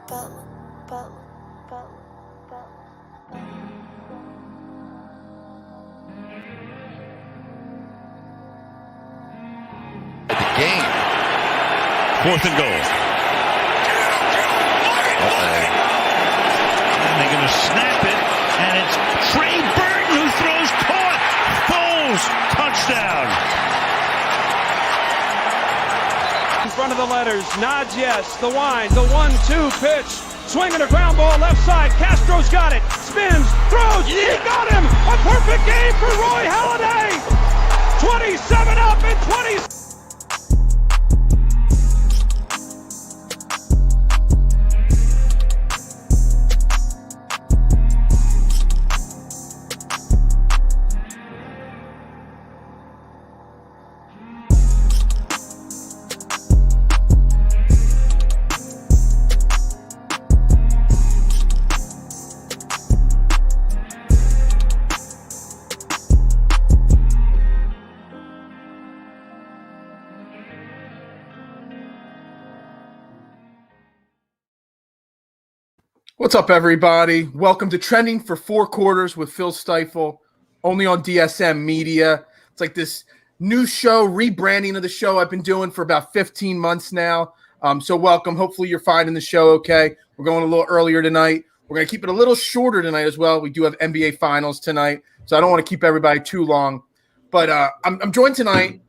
Game. 4th and goal. And they're going to snap it, and it's Trey Burton who throws caught. Foles, touchdown. In front of the letters, nods yes, the wind, the 1-2 pitch. Swinging a ground ball left side. Castro's got it. Spins, throws. He got him. A perfect game for Roy Halladay. 27 up and 20. What's up, everybody? Welcome to Trending for 4 Quarters with Phil Stiefel, only on DSM Media. It's like this new show, rebranding of the show I've been doing for about 15 months now. So welcome. Hopefully you're finding the show okay. We're going a little earlier tonight. We're going to keep it a little shorter tonight as well. We do have NBA Finals tonight, so I don't want to keep everybody too long. But I'm joined tonight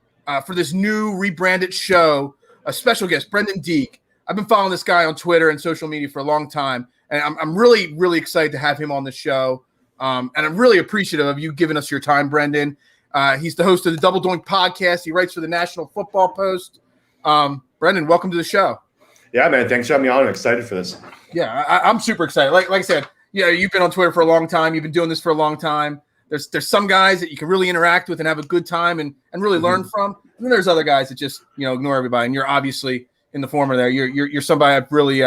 for this new rebranded show, a special guest, Brenden Deeg. I've been following this guy on Twitter and social media for a long time. And I'm really, really excited to have him on the show. And I'm really appreciative of you giving us your time, Brenden. He's the host of the Double Doink podcast. He writes for the National Football Post. Brenden, welcome to the show. Yeah, man. Thanks for having me on. I'm excited for this. Yeah, I'm super excited. Like I said, you've been on Twitter for a long time. You've been doing this for a long time. There's some guys that you can really interact with and have a good time and really learn from. And then there's other guys that just, ignore everybody. And you're obviously in the former there. You're somebody I've really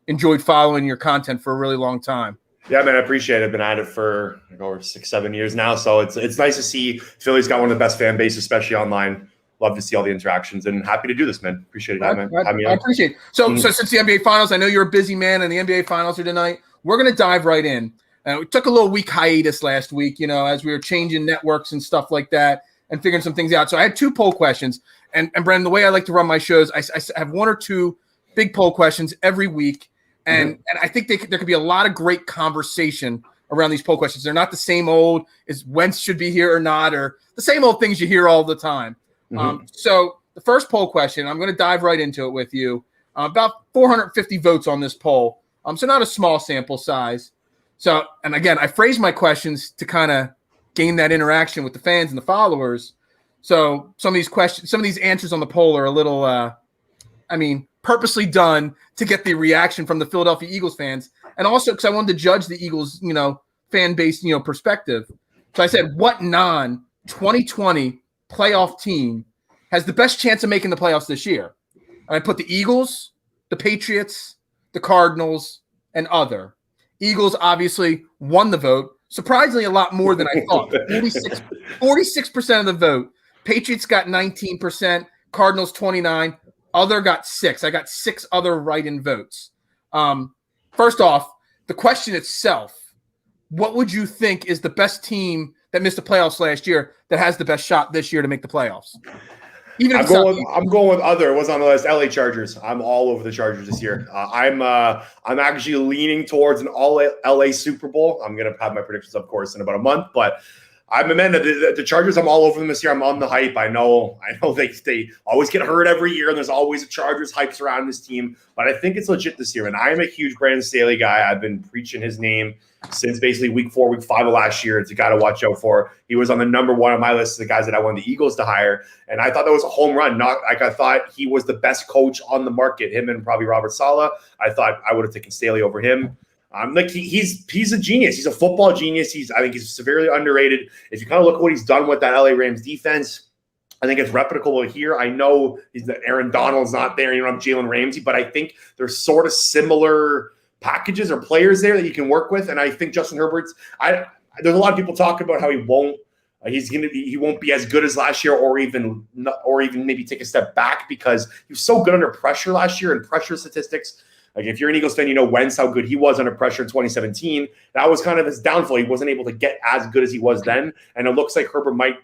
enjoyed following your content for a really long time. Yeah, man, I appreciate it. I've been at it for over 6-7 years now. So it's nice to see Philly's got one of the best fan bases, especially online. Love to see all the interactions and happy to do this, man. Appreciate it, man. I appreciate it. So since the NBA Finals, I know you're a busy man and the NBA Finals are tonight. We're going to dive right in. We took a little week hiatus last week, as we were changing networks and stuff like that and figuring some things out. So I had 2 poll questions. And Brenden, the way I like to run my shows, I have 1 or 2 big poll questions every week. And I think there could be a lot of great conversation around these poll questions. They're not the same old is Wentz should be here or not, or the same old things you hear all the time. So the first poll question, I'm going to dive right into it with you. About 450 votes on this poll. So not a small sample size. So, and again, I phrased my questions to kind of gain that interaction with the fans and the followers. So some of these answers on the poll are a little, purposely done to get the reaction from the Philadelphia Eagles fans. And also because I wanted to judge the Eagles, fan base, perspective. So I said, what non-2020 playoff team has the best chance of making the playoffs this year? And I put the Eagles, the Patriots, the Cardinals, and other. Eagles obviously won the vote. Surprisingly, a lot more than I thought. 46% of the vote. Patriots got 19%, Cardinals 29%. Other got 6. I got 6 other write-in votes. First off, the question itself, what would you think is the best team that missed the playoffs last year that has the best shot this year to make the playoffs? I'm going with other. It was on the list. LA Chargers. I'm all over the Chargers this year. I'm actually leaning towards an all LA Super Bowl. I'm going to have my predictions, of course, in about a month, but I'm a man. The Chargers, I'm all over them this year. I'm on the hype. I know they always get hurt every year, and there's always a Chargers hype around this team. But I think it's legit this year, and I am a huge Brandon Staley guy. I've been preaching his name since basically week 4, week 5 of last year. It's a guy to watch out for. He was on the number 1 on my list of the guys that I wanted the Eagles to hire, and I thought that was a home run. I thought he was the best coach on the market. Him and probably Robert Saleh. I thought I would have taken Staley over him. He's a genius. He's a football genius. I think he's severely underrated. If you kind of look at what he's done with that LA Rams defense, I think it's replicable here. I know Aaron Donald's not there. You don't have Jalen Ramsey, but I think there's sort of similar packages or players there that you can work with. And I think Justin Herbert's. There's a lot of people talking about how he won't be as good as last year, or even maybe take a step back because he was so good under pressure last year and pressure statistics. Like if you're an Eagles fan, you know Wentz, how good he was under pressure in 2017. That was kind of his downfall. He wasn't able to get as good as he was then. And it looks like Herbert might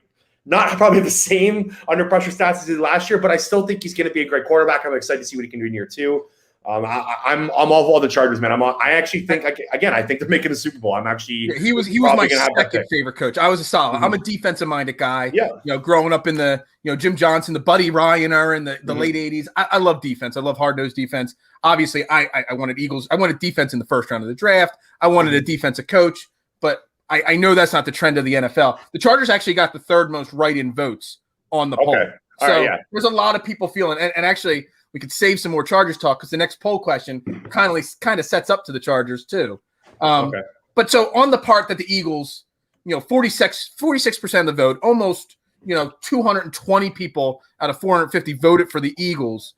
not probably the same under pressure stats as he did last year, but I still think he's going to be a great quarterback. I'm excited to see what he can do in year 2. I'm all the Chargers, man. I actually think I think they're making the Super Bowl. I'm actually he was my second favorite coach. I was a solid. I'm a defensive minded guy. Yeah, growing up in the Jim Johnson, the Buddy Ryan era in the late '80s. I love defense. I love hard nosed defense. Obviously, I wanted Eagles. I wanted defense in the first round of the draft. I wanted a defensive coach, but I know that's not the trend of the NFL. The Chargers actually got the third most write-in votes on the poll. So there's a lot of people feeling, and actually. We could save some more Chargers talk because the next poll question kind of sets up to the Chargers too. But so on the part that the Eagles, 46% of the vote, almost 220 people out of 450 voted for the Eagles.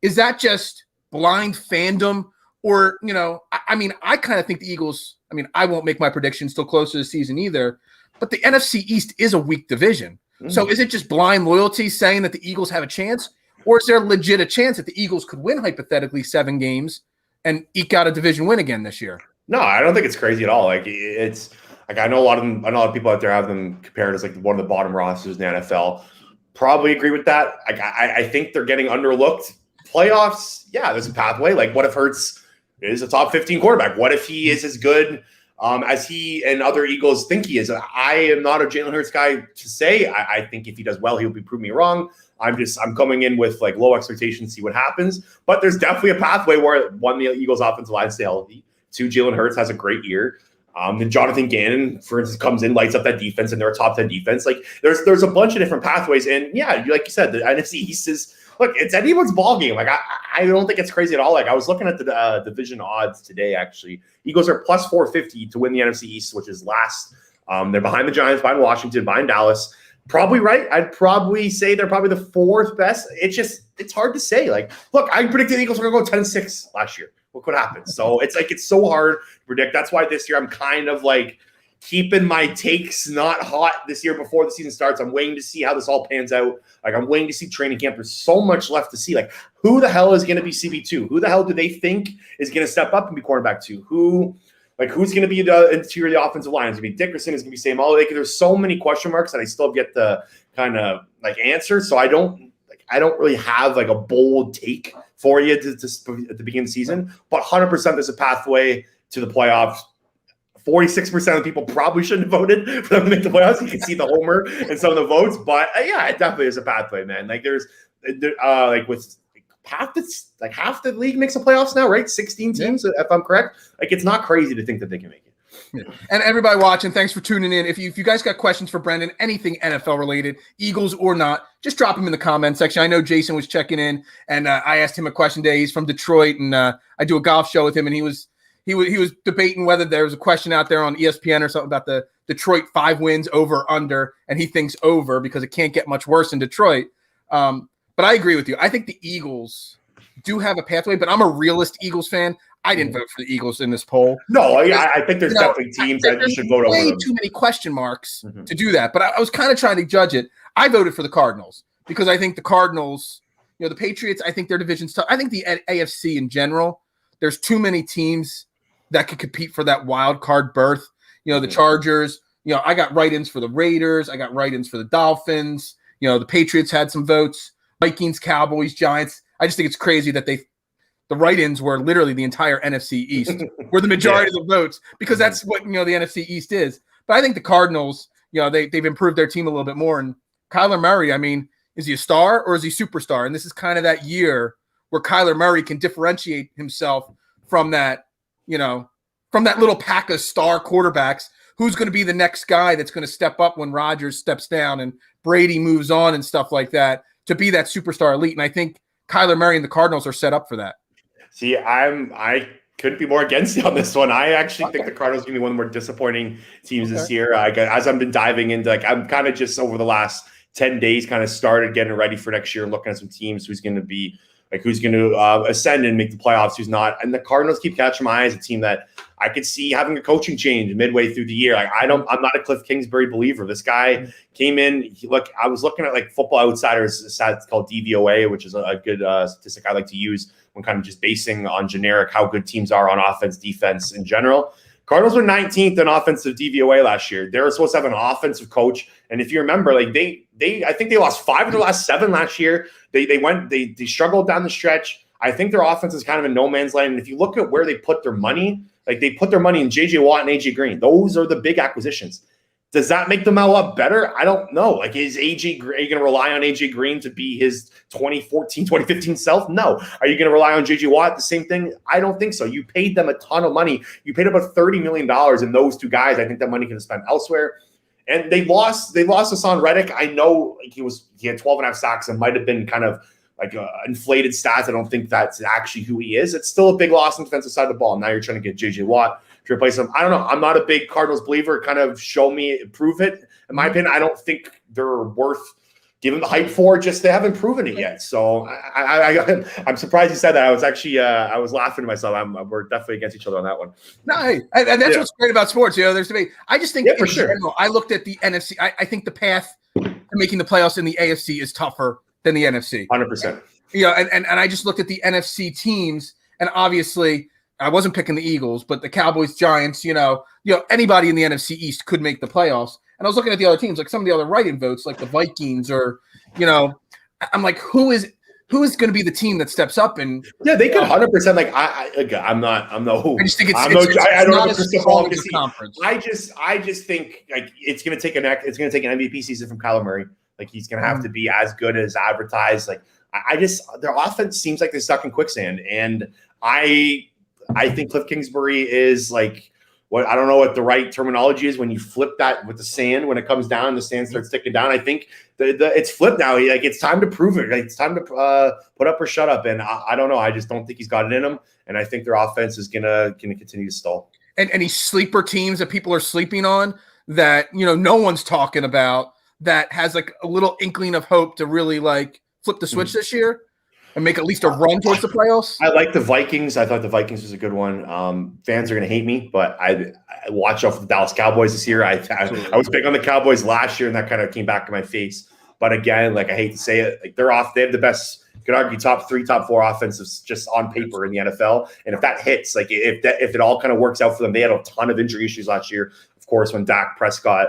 Is that just blind fandom, or I kind of think the Eagles. I won't make my predictions till close to the season either. But the NFC East is a weak division. So is it just blind loyalty saying that the Eagles have a chance? Or is there legit a chance that the Eagles could win hypothetically 7 games and eke out a division win again this year? No, I don't think it's crazy at all. Like it's like I know a lot of people out there have them compared as like one of the bottom rosters in the NFL. Probably agree with that. I think they're getting underlooked. Playoffs, yeah, there's a pathway. Like what if Hurts is a top 15 quarterback? What if he is as good as he and other Eagles think he is? I am not a Jalen Hurts guy to say. I think if he does well, he'll be proving me wrong. I'm coming in with like low expectations, see what happens. But there's definitely a pathway where one, the Eagles offensive line stay healthy. 2, Jalen Hurts has a great year. Then Jonathan Gannon, for instance, comes in, lights up that defense, and they're a top 10 defense. Like there's a bunch of different pathways. And yeah, like you said, the NFC East is it's anyone's ball game. Like I don't think it's crazy at all. Like I was looking at the division odds today, actually. Eagles are plus 450 to win the NFC East, which is last. They're behind the Giants, behind Washington, behind Dallas. Probably right. I'd probably say they're probably the 4th best. It's hard to say. Like, look, I predicted the Eagles were going to go 10-6 last year. What could happen? So it's so hard to predict. That's why this year I'm kind of like keeping my takes not hot this year before the season starts. I'm waiting to see how this all pans out. Like I'm waiting to see training camp. There's so much left to see. Like who the hell is going to be CB2? Who the hell do they think is going to step up and be cornerback 2? Who's going to be the interior of the offensive line? Is going to be Dickerson? Is going to be Sam Olave? There's so many question marks that I still get the kind of like answer. So I don't really have like a bold take for you to at the beginning of the season. But 100% there's a pathway to the playoffs. 46% of the people probably shouldn't have voted for them to make the playoffs. You can see the homer in some of the votes, but yeah, it definitely is a pathway, man. Like with half the league makes the playoffs now, right? 16 teams, if I'm correct. Like it's not crazy to think that they can make it. Yeah. And everybody watching, thanks for tuning in. If you guys got questions for Brenden, anything NFL related, Eagles or not, just drop them in the comment section. I know Jason was checking in, and I asked him a question today. He's from Detroit, and I do a golf show with him, and he was debating whether there was a question out there on ESPN or something about the Detroit 5 wins over or under, and he thinks over because it can't get much worse in Detroit. But I agree with you. I think the Eagles do have a pathway, but I'm a realist Eagles fan. I didn't vote for the Eagles in this poll. No, I think there's definitely teams that you should vote over. Way too many question marks to do that. But I was kind of trying to judge it. I voted for the Cardinals because I think the Cardinals, the Patriots, I think their division's tough. I think the AFC in general, there's too many teams that could compete for that wild card berth. The Chargers, I got write-ins for the Raiders. I got write-ins for the Dolphins. The Patriots had some votes. Vikings, Cowboys, Giants. I just think it's crazy that the write-ins were literally the entire NFC East, were the majority of the votes, because that's what the NFC East is. But I think the Cardinals, they've improved their team a little bit more. And Kyler Murray, is he a star or is he superstar? And this is kind of that year where Kyler Murray can differentiate himself from that, from that little pack of star quarterbacks. Who's going to be the next guy that's going to step up when Rodgers steps down and Brady moves on and stuff like that, to be that superstar elite? And I think Kyler Murray and the Cardinals are set up for that. See, I couldn't be more against you on this one. I actually think the Cardinals are going to be one of the more disappointing teams this year. As I've been diving into, I'm kind of just over the last 10 days kind of started getting ready for next year and looking at some teams who's going to be like who's going to ascend and make the playoffs, who's not. And the Cardinals keep catching my eye as a team that I could see having a coaching change midway through the year. Like I'm not a Cliff Kingsbury believer. This guy came in. I was looking at like Football Outsiders stat. It's called DVOA, which is a good statistic I like to use when kind of just basing on generic how good teams are on offense, defense in general. Cardinals were 19th in offensive DVOA last year. They were supposed to have an offensive coach, and if you remember, like I think they lost 5 of their last 7 last year. They struggled down the stretch. I think their offense is kind of in no man's land. And if you look at where they put their money, like they put their money in J.J. Watt and A.J. Green. Those are the big acquisitions. Does that make them a lot better? I don't know. Like, are you going to rely on A.J. Green to be his 2014, 2015 self? No. Are you going to rely on J.J. Watt? The same thing? I don't think so. You paid them a ton of money. You paid about $30 million in those 2 guys. I think that money can be spent elsewhere. And they lost Hassan Reddick. I know he had 12.5 sacks and might have been kind of like inflated stats. I don't think that's actually who he is. It's still a big loss on the defensive side of the ball. Now you're trying to get J.J. Watt to replace him. I don't know. I'm not a big Cardinals believer. Kind of show me, prove it. In my opinion, I don't think they're worth giving the hype for. Just they haven't proven it yet. So I'm surprised you said that. I was actually I was laughing to myself. We're definitely against each other on that one. No, and that's what's great about sports. There's debate. I just think in general, I looked at the NFC. I think the path to making the playoffs in the AFC is tougher than the NFC. 100%. And I just looked at the NFC teams, and obviously I wasn't picking the Eagles, but the Cowboys, Giants, anybody in the NFC East could make the playoffs. And I was looking at the other teams, like some of the other write-in votes, like the Vikings, or I'm like, who is going to be the team that steps up? And they could 100%. Like I'm no. I just think I don't not know as strong as the conference. I just think like it's going to take an MVP season from Kyler Murray. Like he's going to have to be as good as advertised. Like their offense seems like they're stuck in quicksand, and I think Cliff Kingsbury is like what I don't know what the right terminology is when you flip that with the sand when it comes down, the sand starts sticking down. I think it's flipped now. Like it's time to prove it. Like, it's time to put up or shut up. And I don't know. I just don't think he's got it in him, and I think their offense is gonna continue to stall. And any sleeper teams that people are sleeping on that no one's talking about that has like a little inkling of hope to really like flip the switch this year and make at least a run towards the playoffs? I like the Vikings. I thought the Vikings was a good one. Fans are going to hate me, but I watch out for the Dallas Cowboys this year. I was big on the Cowboys last year, and that kind of came back in my face. But again, like I hate to say it, like they're off. They have the best, you could argue, top 3, top 4 offensives just on paper in the NFL. And if that hits, like if it all kind of works out for them, they had a ton of injury issues last year. Of course, when Dak Prescott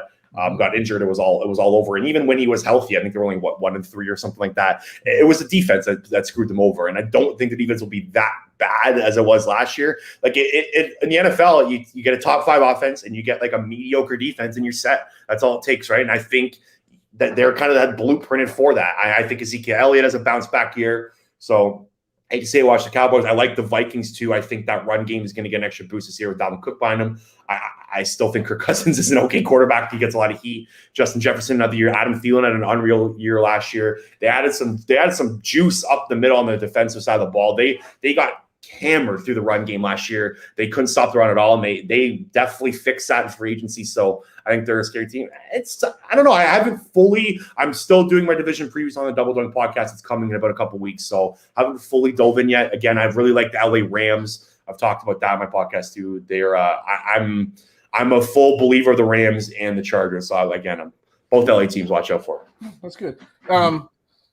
got injured, it was all over. And even when he was healthy, I think they were only 1-3 or something like that. It was the defense that screwed them over. And I don't think the defense will be that bad as it was last year. Like in the NFL, you get a top 5 offense and you get like a mediocre defense and you're set. That's all it takes, right? And I think that they're kind of that blueprinted for that. I think Ezekiel Elliott has a bounce back year. So I hate to say watch the Cowboys. I like the Vikings too. I think that run game is going to get an extra boost this year with Dalvin Cook behind him. I still think Kirk Cousins is an okay quarterback. He gets a lot of heat. Justin Jefferson another year. Adam Thielen had an unreal year last year. They added some juice up the middle on the defensive side of the ball. They got hammered through the run game last year. They couldn't stop the run at all, and they definitely fixed that in free agency. So I think they're a scary team. I don't know. I'm still doing my division previews on the Double Doink podcast. It's coming in about a couple weeks, so I haven't fully dove in yet. Again, I've really liked the LA Rams. I've talked about that on my podcast too. They're I'm a full believer of the Rams and the Chargers. So I'm both LA teams. Watch out for. That's good.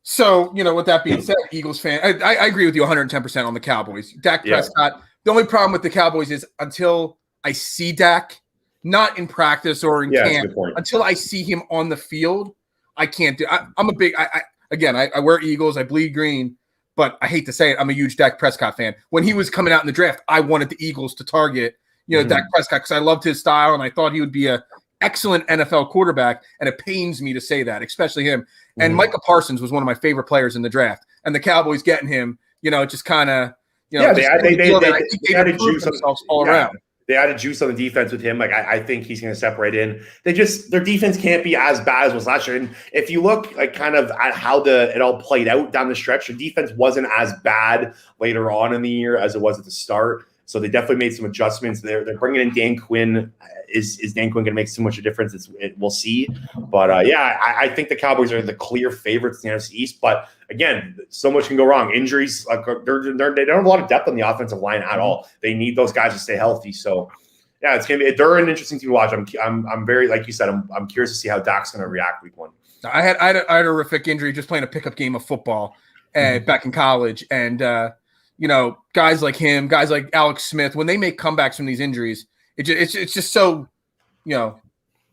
So, with that being said, Eagles fan, I agree with you 110% on the Cowboys. Dak Prescott, the only problem with the Cowboys is until I see Dak, not in practice or in camp, until I see him on the field, I can't do I'm a big I wear Eagles, I bleed green, but I hate to say it, I'm a huge Dak Prescott fan. When he was coming out in the draft, I wanted the Eagles to target, Dak Prescott because I loved his style and I thought he would be a excellent NFL quarterback, and it pains me to say that, especially him. And Micah Parsons was one of my favorite players in the draft, and the Cowboys getting him, just kind of, they added juice all around. They added juice on the defense with him. Like I think he's going to separate in. Their defense can't be as bad as was last year. And if you look like kind of at how it all played out down the stretch, the defense wasn't as bad later on in the year as it was at the start. So they definitely made some adjustments. They're bringing in Dan Quinn. Is Dan Quinn going to make too much of a difference? We'll see. But I think the Cowboys are the clear favorites in the NFC East. But again, so much can go wrong. Injuries, they don't have a lot of depth on the offensive line at all. They need those guys to stay healthy. So yeah, it's gonna be. They're an interesting team to watch. I'm very, like you said, I'm curious to see how Dak's going to react week 1. I had a horrific injury just playing a pickup game of football back in college, and guys like him, guys like Alex Smith, when they make comebacks from these injuries, it's just so,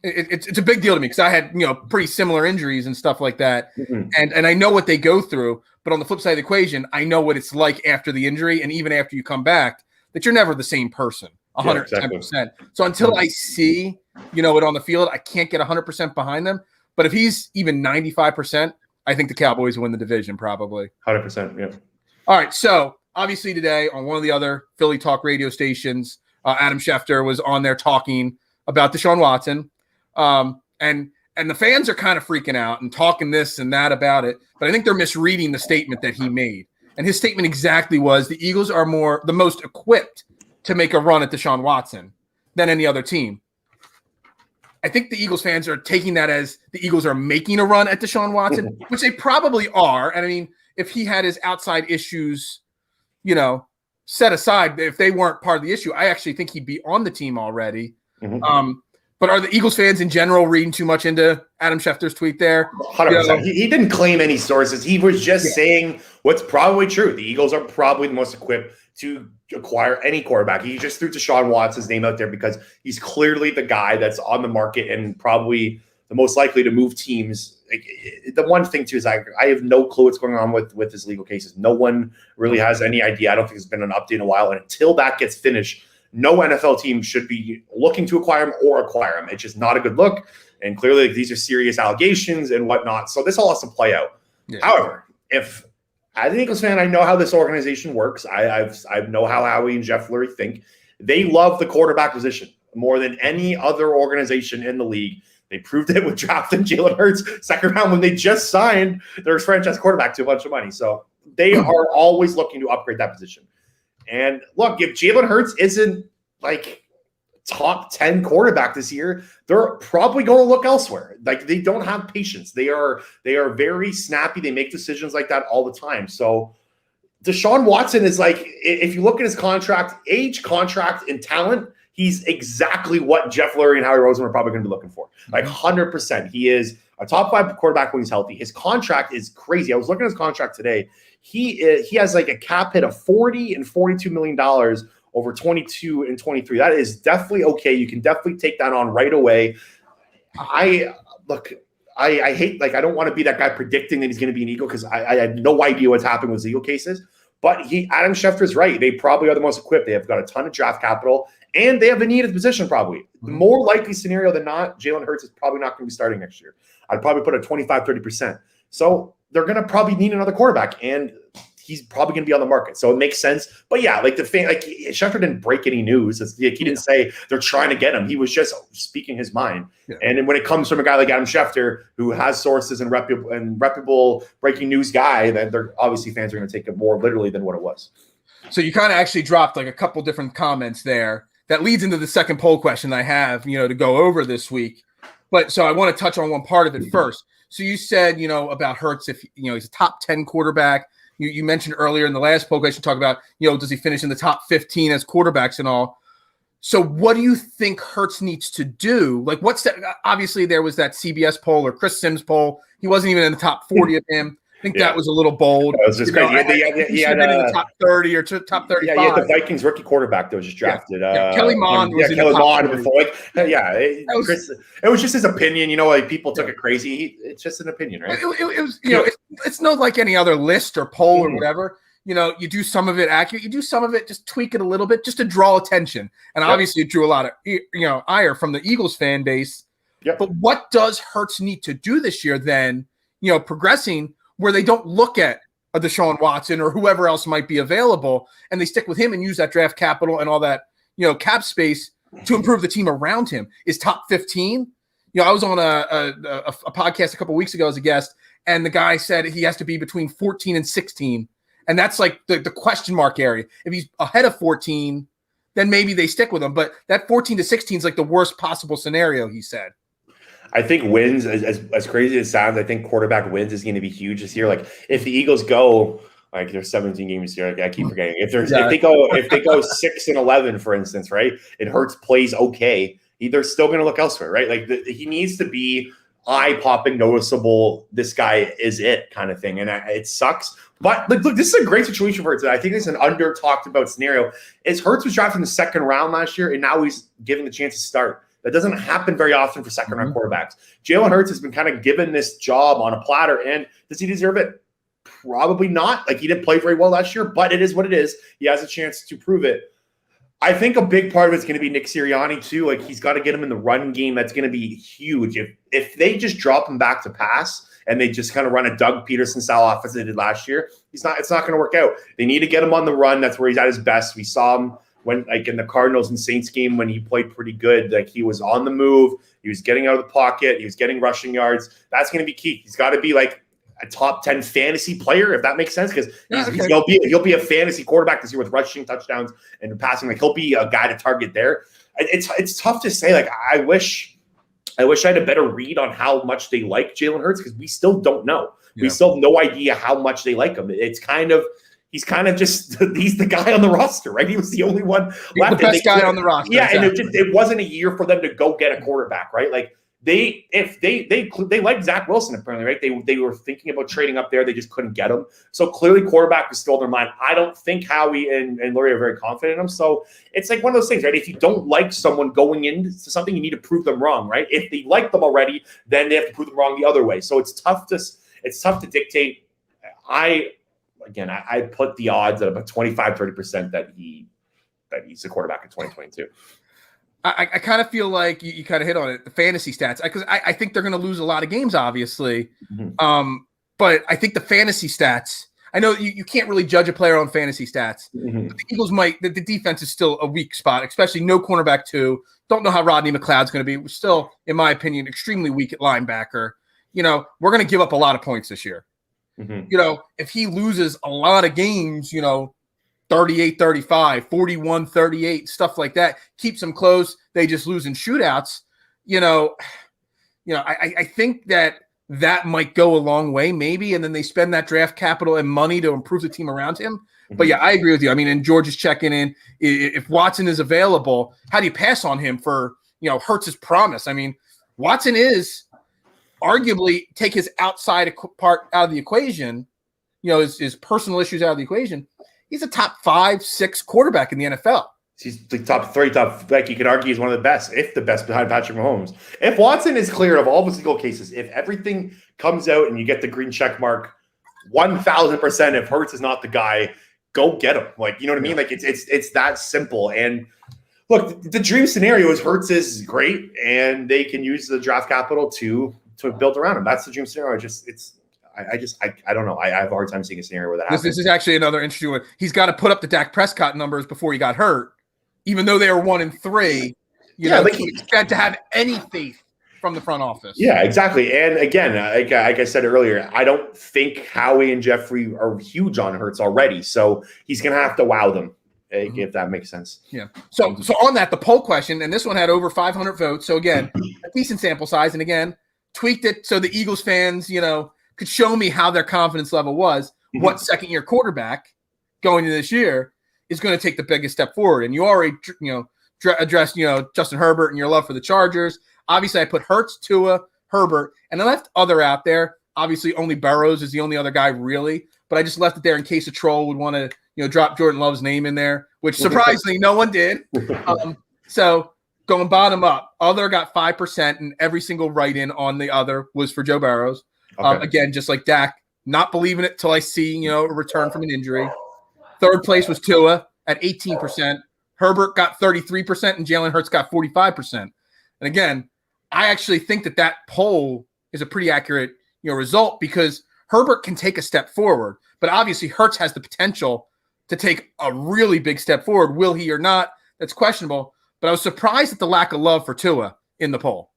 it's a big deal to me because I had pretty similar injuries and stuff like that, and I know what they go through. But on the flip side of the equation, I know what it's like after the injury, and even after you come back, that you're never the same person. 110%. So until I see, it on the field, I can't get 100% behind them. But if he's even 95%, I think the Cowboys win the division probably. 100%, yeah. All right, so obviously today on one of the other Philly talk radio stations, Adam Schefter was on there talking about Deshaun Watson. And the fans are kind of freaking out and talking this and that about it. But I think they're misreading the statement that he made. And his statement exactly was the Eagles are the most equipped to make a run at Deshaun Watson than any other team. I think the Eagles fans are taking that as the Eagles are making a run at Deshaun Watson, which they probably are. And I mean, if he had his outside issues, set aside, if they weren't part of the issue, I actually think he'd be on the team already. But are the Eagles fans in general reading too much into Adam Schefter's tweet there? 100%. He didn't claim any sources. He was just saying what's probably true. The Eagles are probably the most equipped to acquire any quarterback. He just threw Deshaun Watson's name out there because he's clearly the guy that's on the market and probably the most likely to move teams. The one thing too is I have no clue what's going on with his legal cases. No one really has any idea. I don't think there's been an update in a while. And until that gets finished, no NFL team should be looking to acquire him or acquire him. It's just not a good look. And clearly these are serious allegations and whatnot. So this all has to play out. Yeah. However, if as an Eagles fan, I know how this organization works. I know how Howie and Jeff Lurie think. They love the quarterback position more than any other organization in the league. They proved it with drafting Jalen Hurts second round when they just signed their franchise quarterback to a bunch of money. So they are always looking to upgrade that position. And look, if Jalen Hurts isn't like top 10 quarterback this year, they're probably going to look elsewhere. Like they don't have patience. They are very snappy. They make decisions like that all the time. So Deshaun Watson is like, if you look at his contract, age, contract, and talent, he's exactly what Jeff Lurie and Howie Roseman are probably going to be looking for. Like 100%. He is a top 5 quarterback when he's healthy. His contract is crazy. I was looking at his contract today. He has like a cap hit of $40 and $42 million over 22 and 23. That is definitely okay. You can definitely take that on right away. I hate, like, I don't want to be that guy predicting that he's going to be an Eagle because I had no idea what's happening with Eagle cases. But Adam Schefter's right. They probably are the most equipped. They have got a ton of draft capital, and they have a needed position probably. The more likely scenario than not, Jalen Hurts is probably not going to be starting next year. I'd probably put a 25-30%. So they're going to probably need another quarterback, and he's probably going to be on the market. So it makes sense. But yeah, like Schefter didn't break any news. He didn't say they're trying to get him. He was just speaking his mind. Yeah. And when it comes from a guy like Adam Schefter, who has sources and reputable breaking news guy, then they're obviously fans are going to take it more literally than what it was. So you kind of actually dropped like a couple different comments there. That leads into the second poll question I have, to go over this week. But so I want to touch on one part of it first. So you said, about Hurts, if, he's a top 10 quarterback. You mentioned earlier in the last poll question, talk about, does he finish in the top 15 as quarterbacks and all? So what do you think Hurts needs to do? Like, what's that? Obviously, there was that CBS poll or Chris Sims poll. He wasn't even in the top 40 of him. I think that was a little bold. That was just crazy. He had been in the top 30 or top 35. Yeah, he had the Vikings rookie quarterback that was just drafted. Kelly Mond was in the top 30. Before. It was just his opinion. Like people took it crazy. It's just an opinion, right? It was, it's not like any other list or poll or whatever. You do some of it accurate. You do some of it, just tweak it a little bit just to draw attention. And obviously it drew a lot of, ire from the Eagles fan base. Yep. But what does Hurts need to do this year then, progressing where they don't look at a Deshaun Watson or whoever else might be available, and they stick with him and use that draft capital and all that, cap space to improve the team around him? Is top 15? I was on a podcast a couple weeks ago as a guest, and the guy said he has to be between 14 and 16. And that's like the question mark area. If he's ahead of 14, then maybe they stick with him. But that 14-16 is like the worst possible scenario, he said. I think wins, as crazy as it sounds, I think quarterback wins is going to be huge this year. Like if the Eagles go, like there's 17 games here, like I keep forgetting. If they go 6-11, for instance, right, and Hurts plays okay, they're still going to look elsewhere, right? Like he needs to be eye-popping, noticeable. This guy is it kind of thing, and it sucks. But look, this is a great situation for Hurts. I think it's an under-talked about scenario. Is Hurts was drafted in the second round last year, and now he's given the chance to start. That doesn't happen very often for second-round quarterbacks. Jalen Hurts has been kind of given this job on a platter, and does he deserve it? Probably not. Like, he didn't play very well last year, but it is what it is. He has a chance to prove it. I think a big part of it's going to be Nick Sirianni, too. Like, he's got to get him in the run game. That's going to be huge. If they just drop him back to pass and they just kind of run a Doug Peterson-style offense they did last year, it's not going to work out. They need to get him on the run. That's where he's at his best. We saw him when, like, in the Cardinals and Saints game when he played pretty good. Like, he was on the move. He was getting out of the pocket. He was getting rushing yards. That's going to be key. He's got to be, like, a top 10 fantasy player, if that makes sense, because he'll be a fantasy quarterback this year with rushing touchdowns and passing. Like, he'll be a guy to target there. It's tough to say. Like, I wish I had a better read on how much they like Jalen Hurts, because we still don't know. Yeah. We still have no idea how much they like him. He's kind of just he's the guy on the roster, right? He was the only one left. The best guy on the roster. Yeah, exactly. And it wasn't a year for them to go get a quarterback, right? Like, They like Zach Wilson, apparently, right? They were thinking about trading up there. They just couldn't get him. So clearly quarterback was still in their mind. I don't think Howie and Lurie are very confident in him. So it's like one of those things, right? If you don't like someone going into something, you need to prove them wrong, right? If they like them already, then they have to prove them wrong the other way. So it's tough to dictate. I put the odds at about 25-30% that he's a quarterback in 2022. I kind of feel like you kind of hit on it, the fantasy stats, because I think they're going to lose a lot of games, obviously. Mm-hmm. But I think the fantasy stats, I know you can't really judge a player on fantasy stats. Mm-hmm. The Eagles the defense is still a weak spot, especially no cornerback two. Don't know how Rodney McLeod's going to be. We're still, in my opinion, extremely weak at linebacker. We're going to give up a lot of points this year. Mm-hmm. If he loses a lot of games, 38-35, 41-38, stuff like that, keeps them close. They just lose in shootouts. I think that might go a long way, maybe, and then they spend that draft capital and money to improve the team around him. Mm-hmm. But yeah, I agree with you. I mean, and George is checking in. If Watson is available, how do you pass on him for Hurts' promise? I mean, Watson is arguably, take his outside part out of the equation, his personal issues out of the equation. He's a top 5-6 quarterback in the NFL. He's the top 3, like you could argue he's one of the best, if the best behind Patrick Mahomes. If Watson is cleared of all the legal cases, if everything comes out and you get the green check mark, 1,000%, if Hurts is not the guy, go get him. Like, you know what I mean? Like, it's that simple. And look, the dream scenario is Hurts is great and they can use the draft capital to build around him. That's the dream scenario. I don't know. I have a hard time seeing a scenario where that happens. This is actually another interesting one. He's got to put up the Dak Prescott numbers before he got hurt, even though they were 1-3. He had to have any faith from the front office. Yeah, exactly. And again, like I said earlier, I don't think Howie and Jeffrey are huge on Hurts already, so he's going to have to wow them, if that makes sense. Yeah. So on that, the poll question, and this one had over 500 votes. So again, a decent sample size, and again, tweaked it so the Eagles fans, could show me how their confidence level was. Mm-hmm. What second-year quarterback going into this year is going to take the biggest step forward? And you already, addressed, Justin Herbert and your love for the Chargers. Obviously, I put Hurts, Tua, Herbert, and I left other out there. Obviously, only Burrows is the only other guy really, but I just left it there in case a troll would want to, drop Jordan Love's name in there, which surprisingly no one did. So going bottom up, other got 5%, and every single write-in on the other was for Joe Burrows. Okay. Again, just like Dak, not believing it till I see, a return from an injury. Third place was Tua at 18%. Herbert got 33%, and Jalen Hurts got 45%. And again, I actually think that poll is a pretty accurate, result, because Herbert can take a step forward, but obviously Hurts has the potential to take a really big step forward. Will he or not? That's questionable. But I was surprised at the lack of love for Tua in the poll.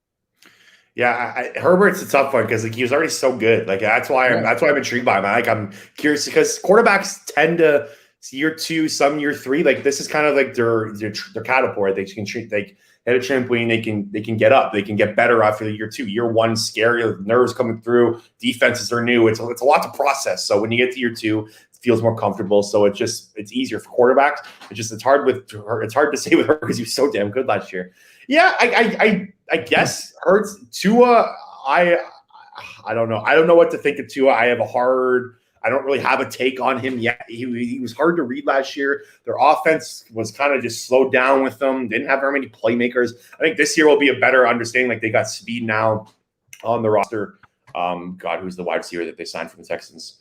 Yeah, Herbert's a tough one because he was already so good. Like that's why I'm intrigued by him. I'm curious because quarterbacks tend to year 2, some year 3. Like this is kind of like their catapult. They can treat hit a trampoline. They can get up. They can get better after the year 2. Year 1, scary, nerves coming through. Defenses are new. It's a lot to process. So when you get to year 2, it feels more comfortable. So it's easier for quarterbacks. It's hard to say with her because he was so damn good last year. Yeah, I guess Hurts. Tua, I don't know. I don't know what to think of Tua. I don't really have a take on him yet. He was hard to read last year. Their offense was kind of just slowed down with them. Didn't have very many playmakers. I think this year will be a better understanding. Like they got speed now on the roster. Who's the wide receiver that they signed from the Texans?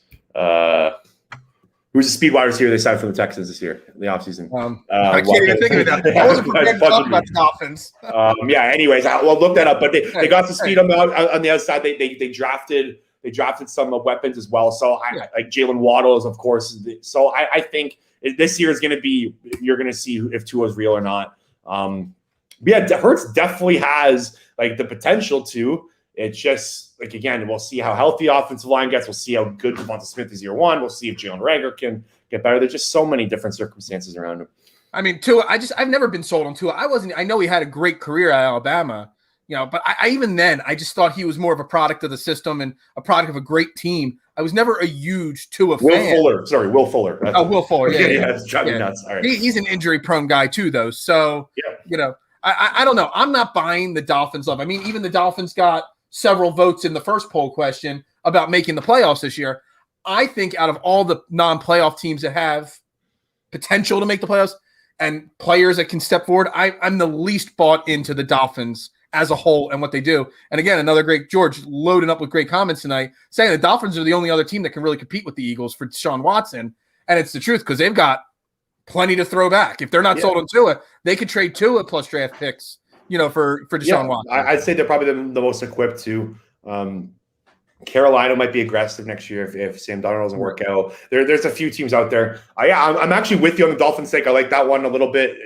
Who's the speed wide receiver they signed from the Texans this year in the offseason? I can't even think of it now. I wasn't prepared to talk about the Dolphins. Anyways, I'll look that up. But they got some speed on the other side. They drafted some weapons as well. So like Jalen Waddle is, of course. So I think this year is going to be, you're going to see if Tua is real or not. Hurts definitely has like the potential to. It's just like, again, we'll see how healthy the offensive line gets. We'll see how good Devonta Smith is year 1. We'll see if Jalen Reagor can get better. There's just so many different circumstances around him. I mean, Tua, I've never been sold on Tua. I know he had a great career at Alabama, but even then, I just thought he was more of a product of the system and a product of a great team. I was never a huge Tua fan. Will Fuller. Will Fuller. Yeah. It's driving me nuts. All right. He's an injury-prone guy too, though. So, I don't know. I'm not buying the Dolphins love. I mean, even the Dolphins got several votes in the first poll question about making the playoffs this year. I think out of all the non-playoff teams that have potential to make the playoffs and players that can step forward, I'm the least bought into the Dolphins as a whole and what they do. And again, another great George loading up with great comments tonight, saying the Dolphins are the only other team that can really compete with the Eagles for Deshaun Watson. And it's the truth because they've got plenty to throw back. If they're not sold on Tua, they could trade Tua plus draft picks, for Deshaun Watson. I'd say they're probably the most equipped to. Carolina might be aggressive next year if Sam Darnold doesn't work out. There's a few teams out there. I'm actually with you on the Dolphins' sake. I like that one a little bit.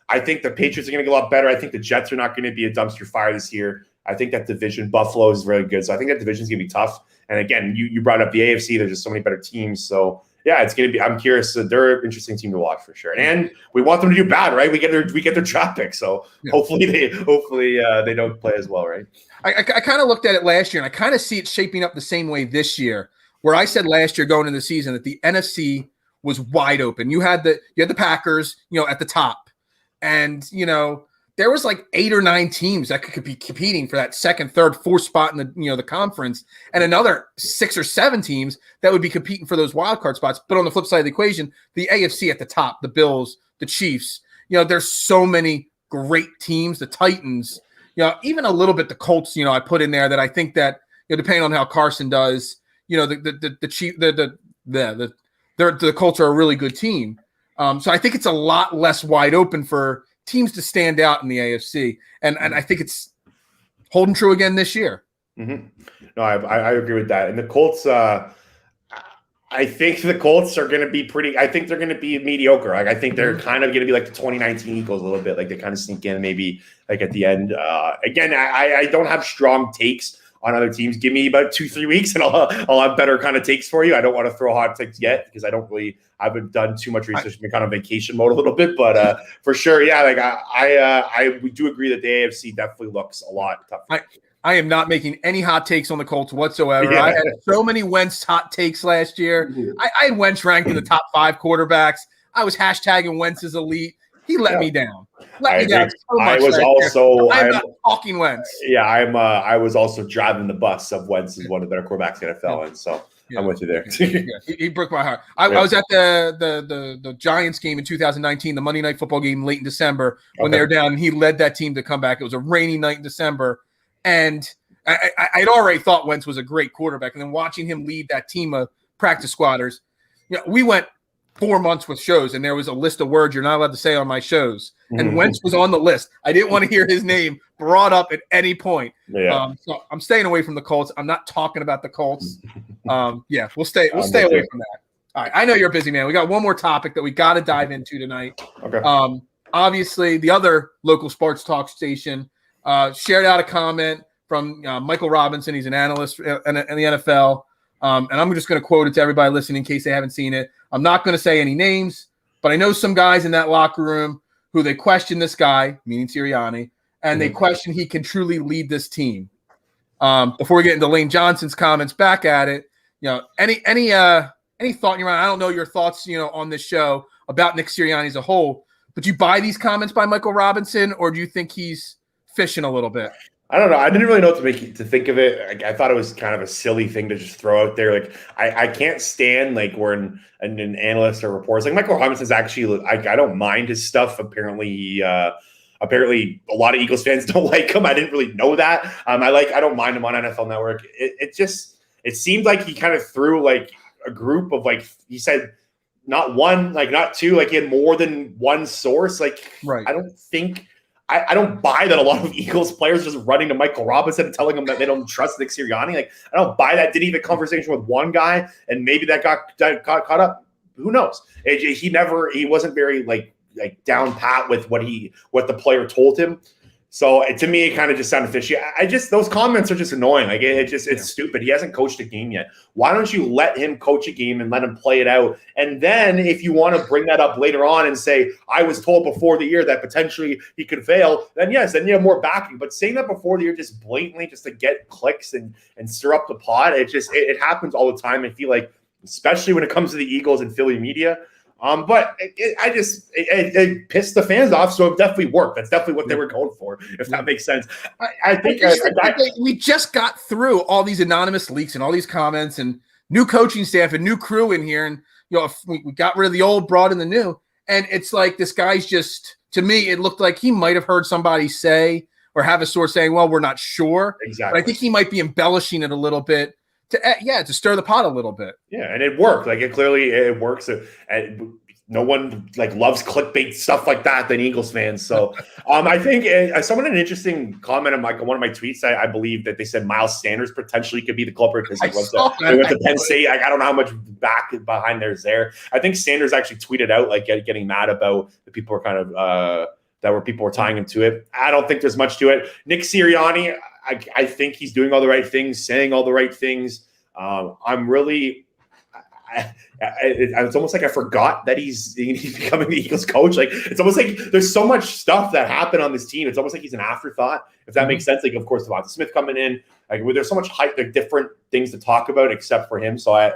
I think the Patriots are going to get a lot better. I think the Jets are not going to be a dumpster fire this year. I think that division, Buffalo, is really good. So I think that division is going to be tough. And again, you brought up the AFC. There's just so many better teams. So yeah, it's going to be. I'm curious. They're an interesting team to watch for sure. And we want them to do bad, right? We get their draft pick. So hopefully they don't play as well, right? I kind of looked at it last year, and I kind of see it shaping up the same way this year. Where I said last year going into the season that the NFC was wide open. You had the Packers, at the top, and there was like 8 or 9 teams that could be competing for that second, third, fourth spot in the the conference, and another 6 or 7 teams that would be competing for those wild card spots. But on the flip side of the equation, the AFC at the top, the Bills, the Chiefs, there's so many great teams, the Titans, even a little bit the Colts, I put in there that I think that depending on how Carson does, the Colts are a really good team. So I think it's a lot less wide open for teams to stand out in the AFC. And I think it's holding true again this year. Mm-hmm. No, I agree with that. And the Colts, I think the Colts are going to be I think they're going to be mediocre. Like, I think they're kind of going to be like the 2019 Eagles a little bit. Like they kind of sneak in maybe like at the end. Again, I don't have strong takes on other teams. Give me about 2-3 weeks and I'll have better kind of takes for you. I don't want to throw hot takes yet because I haven't done too much research. Been kind of vacation mode a little bit, but for sure, yeah. Like we do agree that the AFC definitely looks a lot tougher. I am not making any hot takes on the Colts whatsoever. Yeah. I had so many Wentz hot takes last year. Mm-hmm. I had Wentz ranked in the top 5 quarterbacks. I was hashtagging Wentz as elite. He let me down. Down so much. I'm not talking Wentz. Yeah, I was also driving the bus of Wentz as one of the better quarterbacks in the NFL, and so I'm with you there. He broke my heart. I was at the Giants game in 2019, the Monday Night Football game late in December when they were down, and he led that team to come back. It was a rainy night in December, and I'd already thought Wentz was a great quarterback, and then watching him lead that team of practice squatters, we went 4 months with shows, and there was a list of words you're not allowed to say on my shows. And Wentz was on the list. I didn't want to hear his name brought up at any point. Yeah. So I'm staying away from the Colts. I'm not talking about the Colts. We'll stay away from that. All right. I know you're a busy man. We got one more topic that we got to dive into tonight. Okay. Obviously, the other local sports talk station shared out a comment from Michael Robinson. He's an analyst in the NFL. And I'm just going to quote it to everybody listening in case they haven't seen it. I'm not going to say any names, but I know some guys in that locker room who they question this guy, meaning Sirianni, and they question he can truly lead this team. Before we get into Lane Johnson's comments back at it, any thought in your mind? I don't know your thoughts, on this show about Nick Sirianni as a whole, but do you buy these comments by Michael Robinson, or do you think he's fishing a little bit? I don't know. I didn't really know what to think of it. I thought it was kind of a silly thing to just throw out there. Like, I can't stand when an analyst or reports like Michael Robinson's actually. I don't mind his stuff. Apparently, apparently a lot of Eagles fans don't like him. I didn't really know that. I don't mind him on NFL Network. It seemed like he kind of threw like a group of he said not one, not two, he had more than one source. Right. I don't buy that a lot of Eagles players just running to Michael Robinson and telling him that they don't trust Nick Sirianni. I don't buy that. Didn't even have a conversation with one guy, and maybe that got caught up. Who knows? He wasn't very down pat with what the player told him. So to me, it kind of just sounded fishy. Those comments are just annoying. It's stupid. He hasn't coached a game yet. Why don't you let him coach a game and let him play it out? And then if you want to bring that up later on and say, I was told before the year that potentially he could fail, then yes, then you have more backing. But saying that before the year just blatantly just to get clicks and stir up the pot, it happens all the time. I feel like, especially when it comes to the Eagles and Philly media. But it pissed the fans off, so it definitely worked. That's definitely what they were going for, if that makes sense. I think we just got through all these anonymous leaks and all these comments and new coaching staff and new crew in here, and we got rid of the old, brought in the new, and it's like this guy's just, to me, it looked like he might have heard somebody say or have a source saying, "Well, we're not sure." Exactly. But I think he might be embellishing it a little bit. To stir the pot a little bit. Yeah, and it worked. It works. And no one loves clickbait stuff like that than Eagles fans. So I think someone had an interesting comment on one of my tweets. I believe that they said Miles Sanders potentially could be the culprit because he went to Penn State. I don't know how much back behind there's there. I think Sanders actually tweeted out getting mad about the people were kind of people were tying him to it. I don't think there's much to it. Nick Sirianni, I think he's doing all the right things, saying all the right things. It's almost like I forgot that he's becoming the Eagles coach. It's almost like there's so much stuff that happened on this team. It's almost like he's an afterthought, if that makes sense. Of course, Devonta Smith coming in. There's so much hype, different things to talk about except for him. So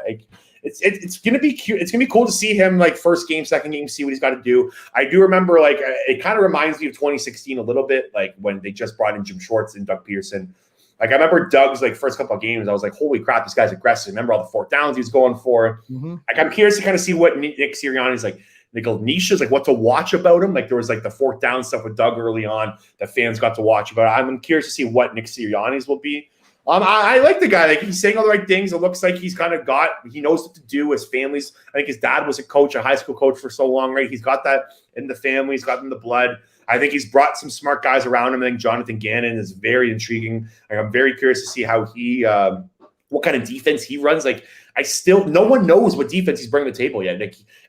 it's gonna be cute. It's gonna be cool to see him first game, second game, see what he's got to do. I do remember it kind of reminds me of 2016 a little bit, when they just brought in Jim Schwartz and Doug Peterson. I remember Doug's first couple of games. I was like, holy crap, this guy's aggressive. Remember all the fourth downs he was going for. I'm curious to kind of see what Nick Sirianni's niches, what to watch about him. There was the fourth down stuff with Doug early on that fans got to watch about. I'm curious to see what Nick Sirianni's will be. I like the guy. He's saying all the right things. It looks like he's kind of he knows what to do. His family's, I think his dad was a high school coach for so long, right? He's got that in the family. He's got it in the blood. I think he's brought some smart guys around him. I think Jonathan Gannon is very intriguing. I'm very curious to see how what kind of defense he runs. No one knows what defense he's bringing to the table yet.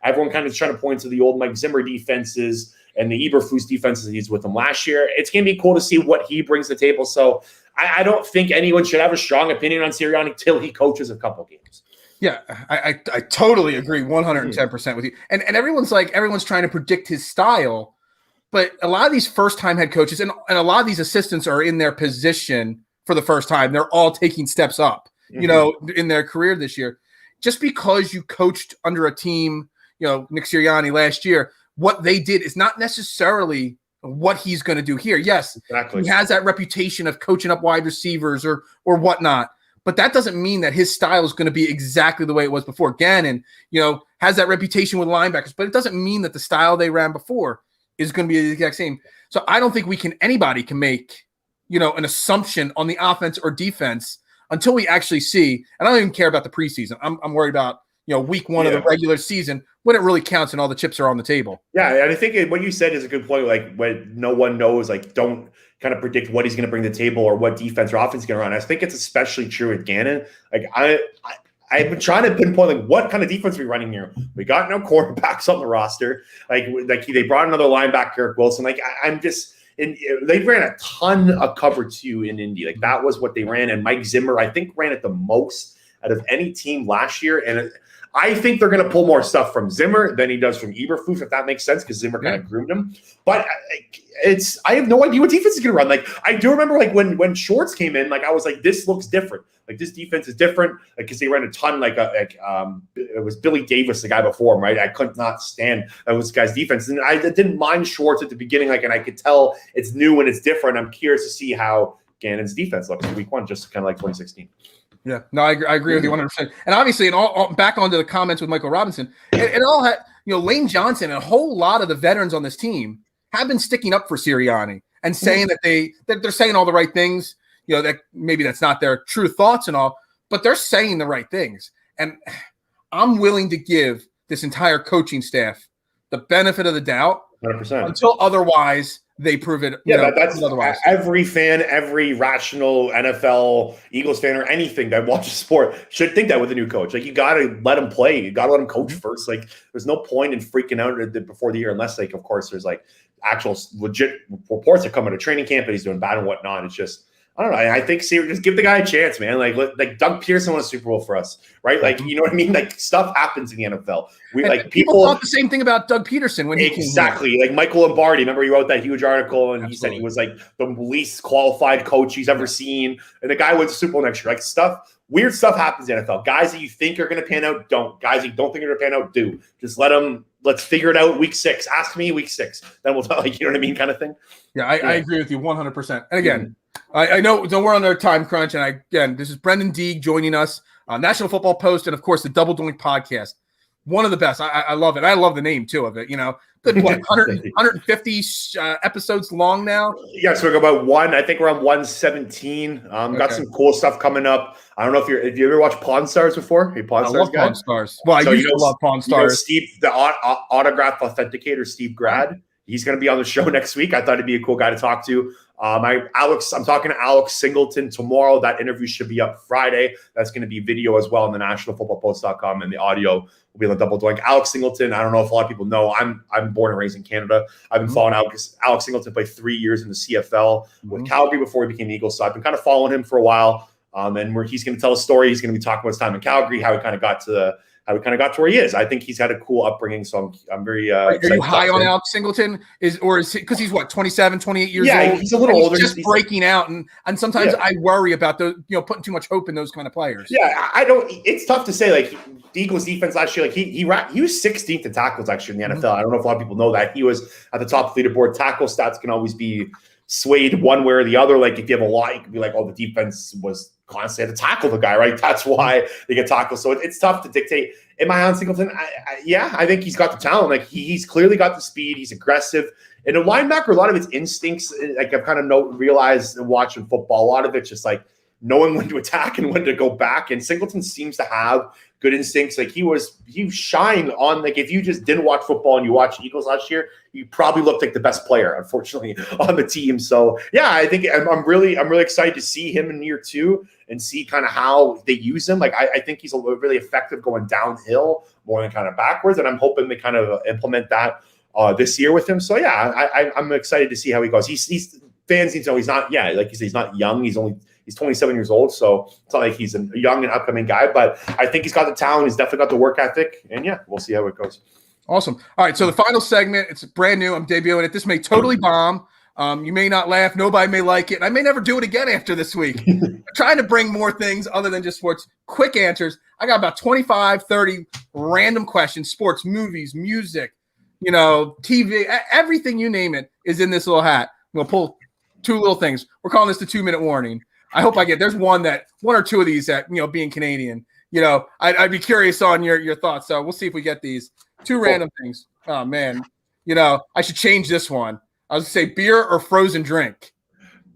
Everyone kind of is trying to point to the old Mike Zimmer defenses and the Eberflus defenses he's with them last year. It's going to be cool to see what he brings to the table. So I don't think anyone should have a strong opinion on Sirianni till he coaches a couple games. Yeah, I totally agree 110% with you. And everyone's trying to predict his style. But a lot of these first-time head coaches and a lot of these assistants are in their position for the first time. They're all taking steps up, in their career this year. Just because you coached under a team, Nick Sirianni last year, what they did is not necessarily what he's going to do here. Yes, exactly. He has that reputation of coaching up wide receivers or whatnot. But that doesn't mean that his style is going to be exactly the way it was before. Gannon, has that reputation with linebackers, but it doesn't mean that the style they ran before is going to be the exact same. So I don't think anybody can make, an assumption on the offense or defense until we actually see. And I don't even care about the preseason. I'm worried about, week one of the regular season when it really counts and all the chips are on the table. Yeah, and I think what you said is a good point. When no one knows, don't kind of predict what he's going to bring to the table or what defense or offense he's going to run. I think it's especially true with Gannon. I've been trying to pinpoint what kind of defense are we running here. We got no quarterbacks on the roster. They brought another linebacker, Eric Wilson. They ran a ton of cover 2 in Indy. That was what they ran. And Mike Zimmer, I think, ran it the most out of any team last year. And I think they're going to pull more stuff from Zimmer than he does from Eberflus, if that makes sense, because Zimmer kind of groomed him. But I have no idea what defense is going to run. Like, I do remember, like, when Schwartz came in, like, I was like, this looks different. Like, this defense is different, like, because they ran a ton. It was Billy Davis, the guy before him, right? I could not stand that was guy's defense, and I didn't mind Schwartz at the beginning, like, and I could tell it's new and it's different. I'm curious to see how Gannon's defense looks in week one, just kind of like 2016. Yeah, no, I agree with you 100%. And obviously, and all back onto the comments with Michael Robinson, it all had, Lane Johnson and a whole lot of the veterans on this team have been sticking up for Sirianni and saying that they're saying all the right things. That maybe that's not their true thoughts and all, but they're saying the right things. And I'm willing to give this entire coaching staff the benefit of the doubt 100%. Until otherwise they prove it. That's otherwise. Every fan, every rational NFL Eagles fan or anything that watches sport should think that with a new coach. Like, you got to let him play. You got to let him coach first. Like, there's no point in freaking out before the year unless, like, of course, there's like actual legit reports that come out of training camp that he's doing bad and whatnot. It's just, I don't know. I think just give the guy a chance, man. Like Doug Peterson won a Super Bowl for us, right? Like, you know what I mean? Like, stuff happens in the NFL. People thought the same thing about Doug Peterson when he came here. Like Michael Lombardi. Remember, he wrote that huge article and he said he was like the least qualified coach he's ever seen. And the guy wins the Super Bowl next year. Like, weird stuff happens in the NFL. Guys that you think are going to pan out, don't. Guys you don't think are going to pan out, do. Just let them. Let's figure it out week 6. Ask me week 6. Then we'll tell, like, you know what I mean, kind of thing. Yeah, I agree with you 100%. And again, I know we're on our time crunch, and this is Brenden Deeg joining us on National Football Post, and of course the Double Doink podcast. One of the best. I love it. I love the name too of it. Good 150 episodes long now. Yeah, so we're about I think we're on 117. Got some cool stuff coming up. I don't know if you ever watched Pawn Stars before. Hey, Pawn Stars. I love Pawn Stars. Well, I used to love Pawn Stars. Steve, the autograph authenticator, Steve Grad. He's going to be on the show next week. I thought he'd be a cool guy to talk to. I'm talking to Alex Singleton tomorrow. That interview should be up Friday. That's going to be video as well on the nationalfootballpost.com, and the audio will be on the Double Doink. Alex Singleton, I don't know if a lot of people know, I'm born and raised in Canada. I've been following Alex Singleton, played 3 years in the CFL with Calgary before he became Eagles. So I've been kind of following him for a while. And he's going to tell a story. He's going to be talking about his time in Calgary, how he kind of got to where he is. I think he's had a cool upbringing, so I'm very Are you high on Alex Singleton? Is he, because he's 27, 28 years old? Yeah, he's a little older. He's just breaking out, and sometimes I worry about putting too much hope in those kind of players. Yeah, I don't. It's tough to say. Like, the Eagles defense last year, like he was 16th in tackles actually in the NFL. I don't know if a lot of people know that. He was at the top of the leaderboard. Tackle stats can always be swayed one way or the other. Like, if you have a lot, you can be like, oh, the defense was constantly had to tackle the guy, right? That's why they get tackled. So it's tough to dictate. Am I on Singleton? I think he's got the talent. Like, he's clearly got the speed. He's aggressive. And a linebacker, a lot of its instincts, like, I've kind of realized watching football, a lot of it's just like knowing when to attack and when to go back. And Singleton seems to have good instincts. Like, he shined on, like, if you just didn't watch football and you watched Eagles last year, you probably looked like the best player, unfortunately, on the team. So yeah, I think I'm really excited to see him in year 2 and see kind of how they use him. Like, I think he's really effective going downhill more than kind of backwards. And I'm hoping they kind of implement that this year with him. So yeah, I'm excited to see how he goes. He's fans need to know he's not, like you said, he's not young. He's 27 years old, so it's not like he's a young and upcoming guy, but I think he's got the talent. He's definitely got the work ethic, and yeah, we'll see how it goes. Awesome. All right, so the final segment, it's brand new. I'm debuting it. This may totally bomb. You may not laugh. Nobody may like it. And I may never do it again after this week. I'm trying to bring more things other than just sports. Quick answers. I got about 25, 30 random questions, sports, movies, music, TV, everything you name it is in this little hat. We'll pull 2 little things. We're calling this the 2-minute warning. I hope there's one or 2 of these that, being Canadian, I'd be curious on your thoughts. So we'll see if we get these 2 random things. Oh man. I should change this one. I was going to say beer or frozen drink.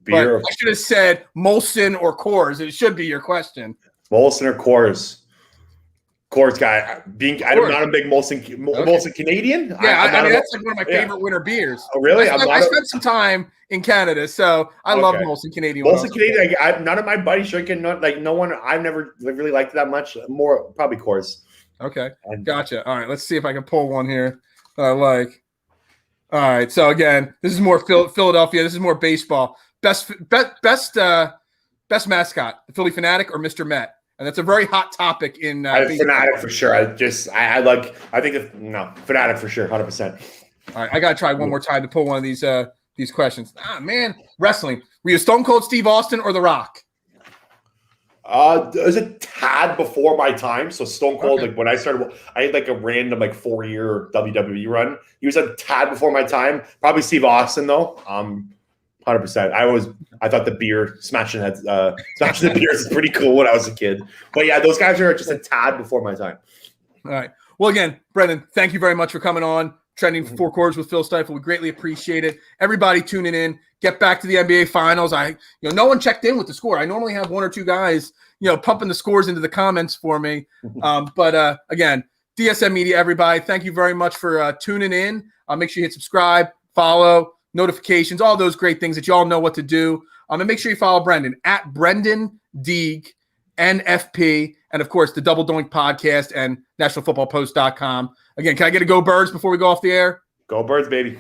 Beer. But I should have said Molson or Coors. It should be your question. Molson or Coors. Coors guy. I'm not a big Molson Canadian. Yeah, I mean, that's like one of my favorite winter beers. Oh, really? I spent some time in Canada, so I love Molson Canadian. Molson Canadian. None of my buddies drinking. No one. I've never really liked it that much. More probably Coors. Okay, gotcha. All right, let's see if I can pull one here that I like. All right, so again, this is more Philadelphia. This is more baseball. Best mascot, the Philly Fanatic or Mr. Met? And that's a very hot topic in Fanatic for sure. Fanatic for sure, 100%. All right, I gotta try one more time to pull one of these questions. Man, wrestling. Were you Stone Cold Steve Austin or The Rock? It was a tad before my time. So Stone Cold, like when I started, I had like a random 4-year WWE run. He was a tad before my time. Probably Steve Austin though. 100%. I thought the beer smashing the beers is pretty cool when I was a kid. But yeah, those guys are just a tad before my time. All right. Well, again, Brendan, thank you very much for coming on. Trending for 4 quarters with Phil Stiefel. We greatly appreciate it. Everybody tuning in. Get back to the NBA Finals. No one checked in with the score. I normally have 1 or 2 guys, pumping the scores into the comments for me. But again, DSM Media, everybody, thank you very much for tuning in. Make sure you hit subscribe, follow, notifications, all those great things that you all know what to do. And make sure you follow Brendan at Brenden Deeg, NFP, and of course the Double Doink podcast and NationalFootballPost.com. Again, can I get a Go Birds before we go off the air? Go Birds, baby.